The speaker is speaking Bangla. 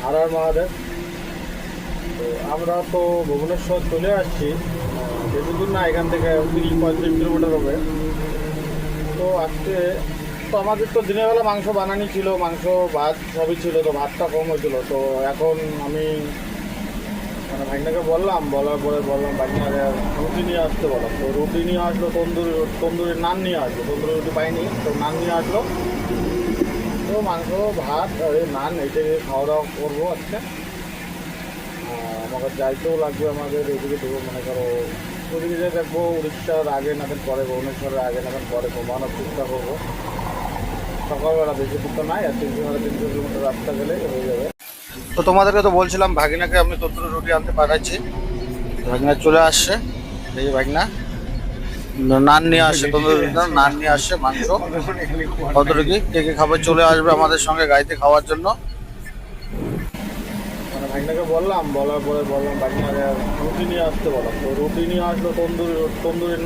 আর আর মহাদেব। তো আমরা তো ভুবনেশ্বর চলে আসছি, বেশি দূর না, এখান থেকে 30-35 কিলোমিটার হবে। তো আজকে তো আমাদের তো দিনের বেলা মাংস বানানি ছিল, মাংস ভাত সবই ছিল, তো ভাতটা কম হয়েছিল। তো এখন আমি মানে ভাইনাকে বলার পরে বললাম ভাইনাকে রুটি নিয়ে আসতে বললাম। তো রুটি নিয়ে আসলো, তন্দুরি নান নিয়ে আসলো, তন্দুরি রুটি পাইনি, তো নান নিয়ে আসলো। তো মাংস ভাত আর এই নান এইটা দিয়ে খাওয়া দাওয়া করবো আজকে। আমাকে যাইতেও লাগবে, আমাদের এদিকে দেবো মনে করো, ওদিকে যে দেখবো উড়িষ্যার আগে নাকেন পরে, ভুবনেশ্বরের আগে নাকেন পরে ঘুমানোর চেষ্টা করবো। সকালবেলা বেশি দূর তো নাই, আর 300-350 কিলোমিটার রাস্তা গেলে হয়ে যাবে। তো তোমাদেরকে তো বলছিলাম ভাগিনাকে আমি তন্দুরি রুটি আনতে পাঠাচ্ছি, ভাগিনা চলে আসছে। এই যে ভাগিনা নান নিয়ে আসছে, তন্দুরি নান নিয়ে আসছে, মাংস কতটুকু কে কে খাবার চলে আসবে আমাদের সঙ্গে গাড়িতে খাওয়ার জন্য। মানে ভাগিনাকে বলার পরে বললাম ভাগিনাকে রুটি নিয়ে আসতে বললাম। তো রুটি নিয়ে আসলো, তন্দুরি